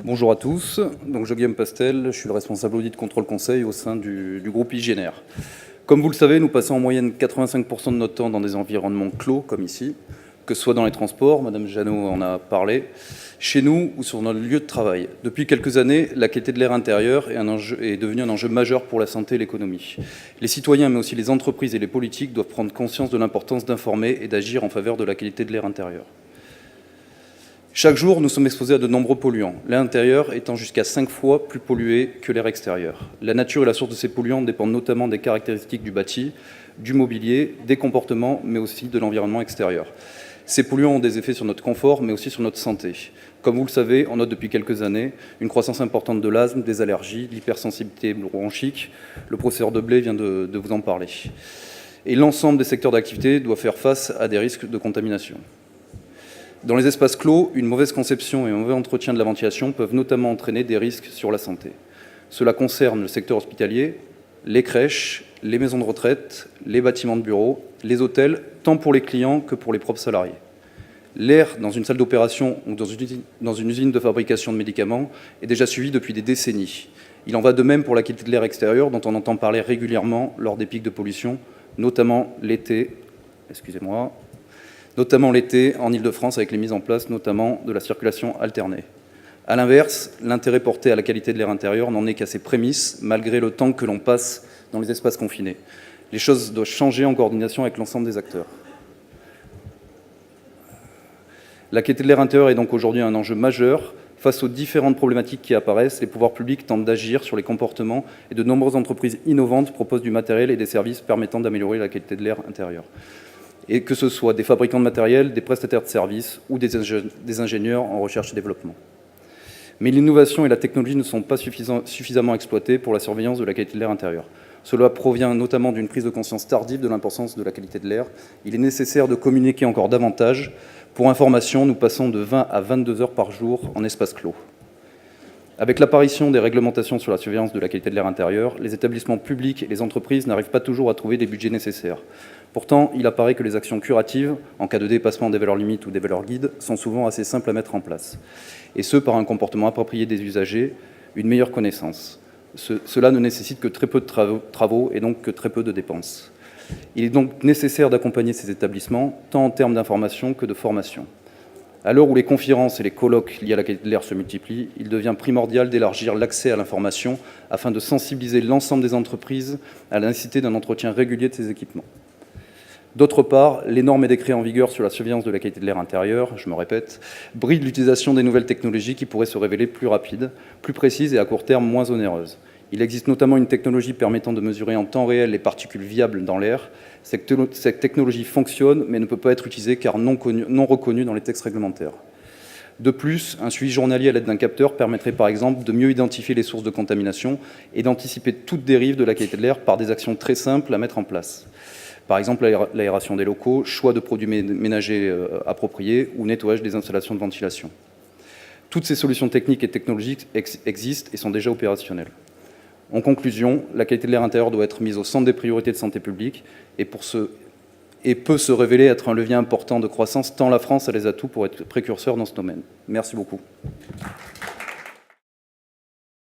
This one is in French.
Bonjour à tous, donc Guillaume Pastel, je suis le responsable audit contrôle conseil au sein du groupe IGNR. Comme vous le savez, nous passons en moyenne 85% de notre temps dans des environnements clos, comme ici, que ce soit dans les transports, Madame Jeannot en a parlé, chez nous ou sur notre lieu de travail. Depuis quelques années, la qualité de l'air intérieur est devenue un enjeu majeur pour la santé et l'économie. Les citoyens, mais aussi les entreprises et les politiques doivent prendre conscience de l'importance d'informer et d'agir en faveur de la qualité de l'air intérieur. Chaque jour, nous sommes exposés à de nombreux polluants, l'air intérieur étant jusqu'à 5 fois plus pollué que l'air extérieur. La nature et la source de ces polluants dépendent notamment des caractéristiques du bâti, du mobilier, des comportements, mais aussi de l'environnement extérieur. Ces polluants ont des effets sur notre confort, mais aussi sur notre santé. Comme vous le savez, on note depuis quelques années une croissance importante de l'asthme, des allergies, l'hypersensibilité bronchique. Le professeur Deblay vient de vous en parler. Et l'ensemble des secteurs d'activité doit faire face à des risques de contamination. Dans les espaces clos, une mauvaise conception et un mauvais entretien de la ventilation peuvent notamment entraîner des risques sur la santé. Cela concerne le secteur hospitalier, les crèches, les maisons de retraite, les bâtiments de bureaux, les hôtels, tant pour les clients que pour les propres salariés. L'air dans une salle d'opération ou dans une usine de fabrication de médicaments est déjà suivi depuis des décennies. Il en va de même pour la qualité de l'air extérieur dont on entend parler régulièrement lors des pics de pollution, notamment l'été en Île-de-France avec les mises en place notamment de la circulation alternée. A l'inverse, l'intérêt porté à la qualité de l'air intérieur n'en est qu'à ses prémices, malgré le temps que l'on passe dans les espaces confinés. Les choses doivent changer en coordination avec l'ensemble des acteurs. La qualité de l'air intérieur est donc aujourd'hui un enjeu majeur. Face aux différentes problématiques qui apparaissent, les pouvoirs publics tentent d'agir sur les comportements et de nombreuses entreprises innovantes proposent du matériel et des services permettant d'améliorer la qualité de l'air intérieur. Et que ce soit des fabricants de matériel, des prestataires de services ou des ingénieurs en recherche et développement. Mais l'innovation et la technologie ne sont pas suffisamment exploitées pour la surveillance de la qualité de l'air intérieur. Cela provient notamment d'une prise de conscience tardive de l'importance de la qualité de l'air. Il est nécessaire de communiquer encore davantage. Pour information, nous passons de 20 à 22 heures par jour en espace clos. Avec l'apparition des réglementations sur la surveillance de la qualité de l'air intérieur, les établissements publics et les entreprises n'arrivent pas toujours à trouver les budgets nécessaires. Pourtant, il apparaît que les actions curatives, en cas de dépassement des valeurs limites ou des valeurs guides, sont souvent assez simples à mettre en place. Et ce, par un comportement approprié des usagers, une meilleure connaissance. Cela ne nécessite que très peu de travaux et donc que très peu de dépenses. Il est donc nécessaire d'accompagner ces établissements, tant en termes d'information que de formation. À l'heure où les conférences et les colloques liés à la qualité de l'air se multiplient, il devient primordial d'élargir l'accès à l'information afin de sensibiliser l'ensemble des entreprises à la nécessité d'un entretien régulier de ces équipements. D'autre part, les normes et décrets en vigueur sur la surveillance de la qualité de l'air intérieur, je me répète, brident l'utilisation des nouvelles technologies qui pourraient se révéler plus rapides, plus précises et à court terme moins onéreuses. Il existe notamment une technologie permettant de mesurer en temps réel les particules viables dans l'air. Cette technologie fonctionne, mais ne peut pas être utilisée car non reconnue dans les textes réglementaires. De plus, un suivi journalier à l'aide d'un capteur permettrait par exemple de mieux identifier les sources de contamination et d'anticiper toute dérive de la qualité de l'air par des actions très simples à mettre en place. Par exemple, l'aération des locaux, choix de produits ménagers appropriés ou nettoyage des installations de ventilation. Toutes ces solutions techniques et technologiques existent et sont déjà opérationnelles. En conclusion, la qualité de l'air intérieur doit être mise au centre des priorités de santé publique et peut se révéler être un levier important de croissance, tant la France a les atouts pour être précurseur dans ce domaine. Merci beaucoup.